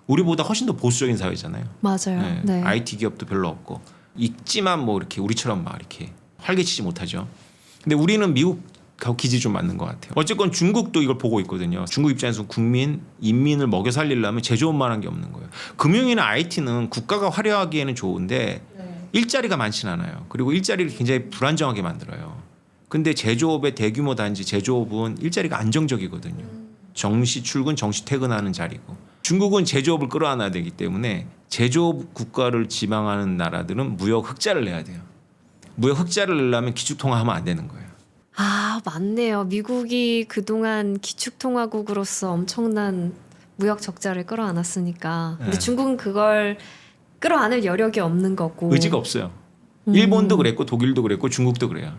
우리보다 훨씬 더 보수적인 사회잖아요. 맞아요. 네. 네. IT 기업도 별로 없고 있지만 뭐 이렇게 우리처럼 막 이렇게 활개치지 못하죠. 근데 우리는 미국하고 기질이 좀 맞는 것 같아요. 어쨌건 중국도 이걸 보고 있거든요. 중국 입장에서 인민을 먹여 살리려면 제조업만 한 게 없는 거예요. 금융이나 IT는 국가가 화려하기에는 좋은데 일자리가 많지는 않아요. 그리고 일자리를 굉장히 불안정하게 만들어요. 근데 제조업의 대규모 단지 제조업은 일자리가 안정적이거든요. 정시 출근, 정시 퇴근하는 자리고. 중국은 제조업을 끌어안아야 되기 때문에 제조업 국가를 지망하는 나라들은 무역 흑자를 내야 돼요. 무역 흑자를 내려면 기축통화하면 안 되는 거예요. 맞네요. 미국이 그동안 기축통화국으로서 엄청난 무역 적자를 끌어안았으니까. 근데 네. 중국은 그걸 끌어안을 여력이 없는 거고. 의지가 없어요. 일본도 그랬고 독일도 그랬고 중국도 그래요.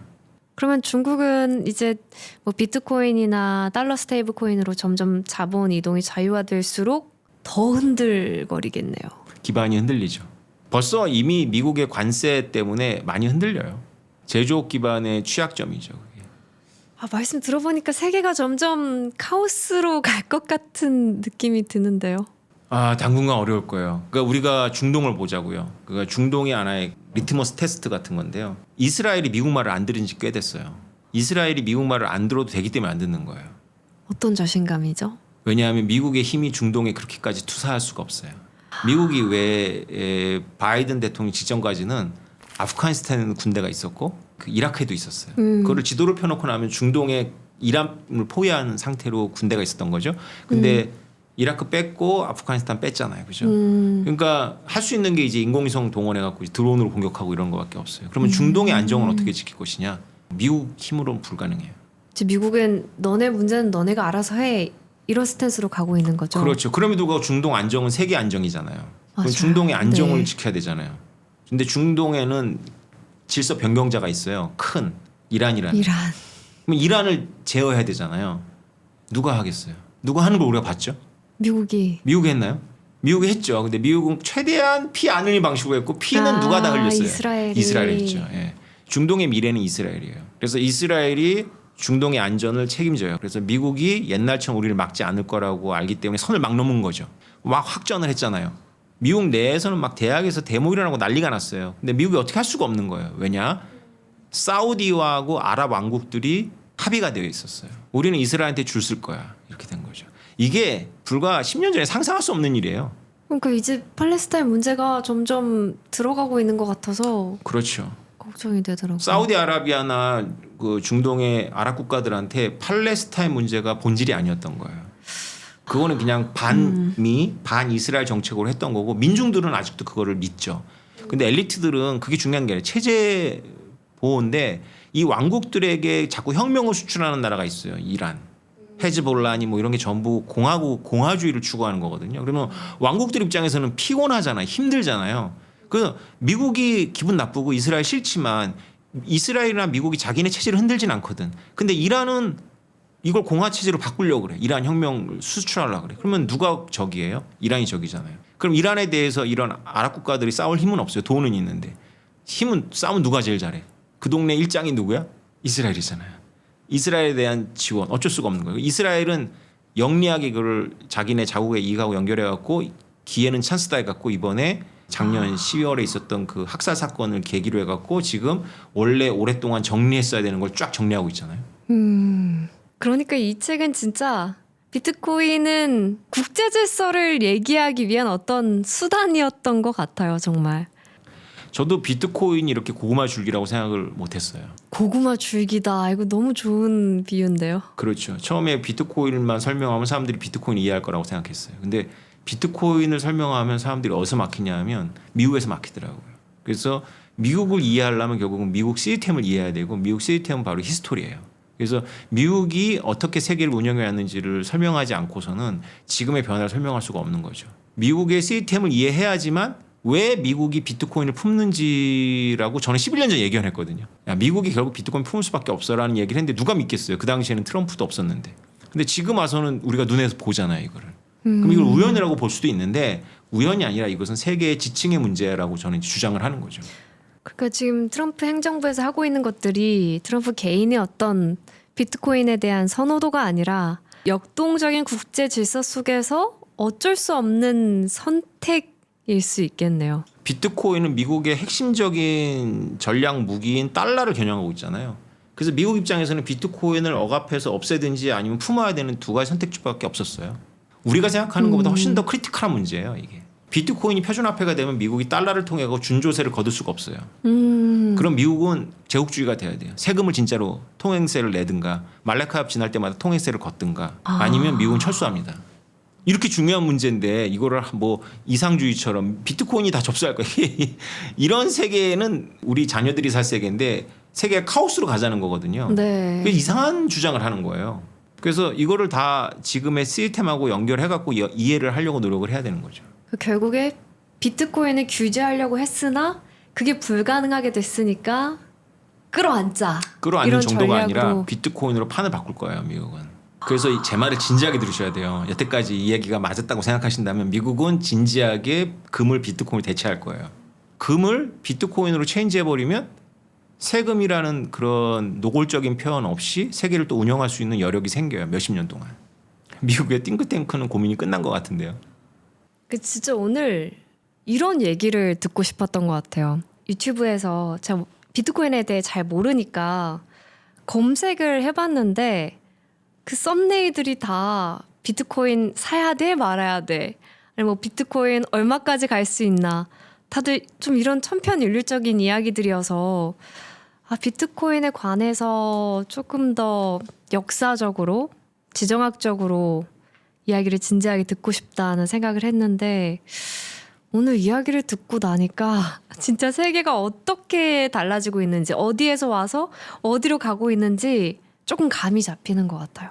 그러면 중국은 이제 뭐 비트코인이나 달러 스테이블 코인으로 점점 자본 이동이 자유화될수록 더 흔들거리겠네요. 기반이 흔들리죠. 벌써 이미 미국의 관세 때문에 많이 흔들려요. 제조업 기반의 취약점이죠. 그게. 말씀 들어보니까 세계가 점점 카오스로 갈 것 같은 느낌이 드는데요. 당분간 어려울 거예요. 그러니까 우리가 중동을 보자고요. 그러니까 중동이 하나의 리트머스 테스트 같은 건데요. 이스라엘이 미국 말을 안 들은 지 꽤 됐어요. 이스라엘이 미국 말을 안 들어도 되기 때문에 안 듣는 거예요. 어떤 자신감이죠? 왜냐하면 미국의 힘이 중동에 그렇게까지 투사할 수가 없어요. 미국이 왜 바이든 대통령 직전까지는 아프가니스탄에는 군대가 있었고 그 이라크에도 있었어요. 그거를 지도를 펴놓고 나면 중동에 이란을 포위한 상태로 군대가 있었던 거죠. 근데 이라크 뺐고 아프가니스탄 뺐잖아요. 그죠? 그러니까 할 수 있는 게 이제 인공위성 동원해갖고 드론으로 공격하고 이런 거밖에 없어요. 그러면 중동의 안정을 어떻게 지킬 것이냐? 미국 힘으로는 불가능해요. 미국은 너네 문제는 너네가 알아서 해. 이런 스탠스로 가고 있는 거죠. 그렇죠. 그럼에도 불구하고 중동 안정은 세계 안정이잖아요. 그럼 중동의 안정을 지켜야 되잖아요. 근데 중동에는 질서 변경자가 있어요. 큰 이란이라는. 그럼 이란을 제어해야 되잖아요. 누가 하겠어요? 누가 하는 걸 우리가 봤죠? 미국이 했나요? 미국이 했죠. 근데 미국은 최대한 피 안 흘리는 방식으로 했고 피는 누가 다 흘렸어요? 이스라엘이 했죠. 예. 중동의 미래는 이스라엘이에요. 그래서 이스라엘이 중동의 안전을 책임져요. 그래서 미국이 옛날처럼 우리를 막지 않을 거라고 알기 때문에 선을 막 넘은 거죠. 막 확전을 했잖아요. 미국 내에서는 막 대학에서 데모 일어나고 난리가 났어요. 근데 미국이 어떻게 할 수가 없는 거예요. 왜냐? 사우디와하고 아랍 왕국들이 합의가 되어 있었어요. 우리는 이스라엘한테 줄 쓸 거야. 이렇게 된 거죠. 이게 불과 10년 전에 상상할 수 없는 일이에요. 그러니까 이제 팔레스타인 문제가 점점 들어가고 있는 것 같아서 그렇죠. 걱정이 되더라고요. 사우디아라비아나 그 중동의 아랍 국가들한테 팔레스타인 문제가 본질이 아니었던 거예요. 그거는 그냥 반미, 반이스라엘 정책으로 했던 거고 민중들은 아직도 그거를 믿죠. 근데 엘리트들은 그게 중요한 게 아니라 체제 보호인데 이 왕국들에게 자꾸 혁명을 수출하는 나라가 있어요. 이란. 헤즈볼라니 뭐 이런 게 전부 공화주의를 추구하는 거거든요. 그러면 왕국들 입장에서는 피곤하잖아요. 힘들잖아요. 그래서 미국이 기분 나쁘고 이스라엘 싫지만 이스라엘이나 미국이 자기네 체제를 흔들진 않거든. 근데 이란은 이걸 공화 체제로 바꾸려고 그래. 이란 혁명을 수출하려고 그래. 그러면 누가 적이에요? 이란이 적이잖아요. 그럼 이란에 대해서 이런 아랍 국가들이 싸울 힘은 없어요. 돈은 있는데. 싸움 누가 제일 잘해? 그 동네 일장이 누구야? 이스라엘이잖아요. 이스라엘에 대한 지원 어쩔 수가 없는 거예요. 이스라엘은 영리하게 그걸 자기네 자국의 이익하고 연결해갖고 기회는 찬스다 해갖고 이번에 작년 12월에 있었던 그 학살 사건을 계기로 해갖고 지금 원래 오랫동안 정리했어야 되는 걸 쫙 정리하고 있잖아요. 그러니까 이 책은 진짜 비트코인은 국제 질서를 얘기하기 위한 어떤 수단이었던 것 같아요. 정말. 저도 비트코인이 이렇게 고구마 줄기라고 생각을 못했어요. 고구마 줄기다. 이거 너무 좋은 비유인데요. 그렇죠. 처음에 비트코인만 설명하면 사람들이 비트코인 이해할 거라고 생각했어요. 근데 비트코인을 설명하면 사람들이 어디서 막히냐 하면 미국에서 막히더라고요. 그래서 미국을 이해하려면 결국은 미국 시스템을 이해해야 되고 미국 시스템은 바로 히스토리예요. 그래서 미국이 어떻게 세계를 운영해 왔는지를 설명하지 않고서는 지금의 변화를 설명할 수가 없는 거죠. 미국의 시스템을 이해해야지만 왜 미국이 비트코인을 품는지라고 저는 11년 전에 예견을 했거든요. 야, 미국이 결국 비트코인 품을 수밖에 없어라는 얘기를 했는데 누가 믿겠어요. 그 당시에는 트럼프도 없었는데. 근데 지금 와서는 우리가 눈에서 보잖아요. 이거를. 그럼 이걸 우연이라고 볼 수도 있는데 우연이 아니라 이것은 세계의 지층의 문제라고 저는 주장을 하는 거죠. 그러니까 지금 트럼프 행정부에서 하고 있는 것들이 트럼프 개인의 어떤 비트코인에 대한 선호도가 아니라 역동적인 국제 질서 속에서 어쩔 수 없는 선택일 수 있겠네요. 비트코인은 미국의 핵심적인 전략 무기인 달러를 겨냥하고 있잖아요. 그래서 미국 입장에서는 비트코인을 억압해서 없애든지 아니면 품어야 되는 두 가지 선택지밖에 없었어요. 우리가 생각하는 것보다 훨씬 더 크리티컬한 문제예요. 이게. 비트코인이 표준화폐가 되면 미국이 달러를 통해 준조세를 거둘 수가 없어요. 그럼 미국은 제국주의가 돼야 돼요. 세금을 진짜로 통행세를 내든가 말레카협 지날 때마다 통행세를 걷든가 아니면 미국은 철수합니다. 이렇게 중요한 문제인데 이거를 뭐 이상주의처럼 비트코인이 다 접수할 거예요. 이런 세계는 우리 자녀들이 살 세계인데 세계가 카오스로 가자는 거거든요. 네. 이상한 주장을 하는 거예요. 그래서 이거를 다 지금의 시스템하고 연결해갖고 이해를 하려고 노력을 해야 되는 거죠. 결국에 비트코인을 규제하려고 했으나 그게 불가능하게 됐으니까 끌어안자. 끌어안는 이런 정도가 전략으로. 아니라 비트코인으로 판을 바꿀 거예요. 미국은. 그래서 제 말을 진지하게 들으셔야 돼요. 여태까지 이 얘기가 맞았다고 생각하신다면 미국은 진지하게 금을 비트코인을 대체할 거예요. 금을 비트코인으로 체인지해버리면 세금이라는 그런 노골적인 표현 없이 세계를 또 운영할 수 있는 여력이 생겨요. 몇십 년 동안. 미국의 띵크탱크는 고민이 끝난 것 같은데요. 그 진짜 오늘 이런 얘기를 듣고 싶었던 것 같아요. 유튜브에서 제가 비트코인에 대해 잘 모르니까 검색을 해봤는데 그 썸네일들이 다 비트코인 사야 돼 말아야 돼 아니 뭐 비트코인 얼마까지 갈 수 있나 다들 좀 이런 천편일률적인 이야기들이어서 비트코인에 관해서 조금 더 역사적으로 지정학적으로 이야기를 진지하게 듣고 싶다는 생각을 했는데 오늘 이야기를 듣고 나니까 진짜 세계가 어떻게 달라지고 있는지 어디에서 와서 어디로 가고 있는지 조금 감이 잡히는 것 같아요.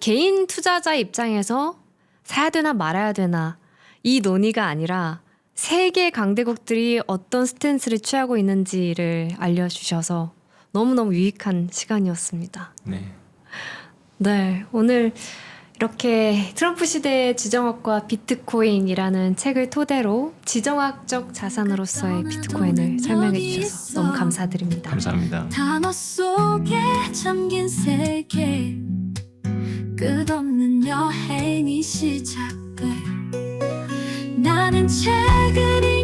개인 투자자 입장에서 사야 되나 말아야 되나 이 논의가 아니라 세계 강대국들이 어떤 스탠스를 취하고 있는지를 알려주셔서 너무너무 유익한 시간이었습니다. 네. 네, 오늘 이렇게 트럼프 시대의 지정학과 비트코인이라는 책을 토대로 지정학적 자산으로서의 비트코인을 설명해 주셔서 너무 감사드립니다. 감사합니다. 단어 속에 잠긴 세계 끝없는 여행이 시작돼 나는 책을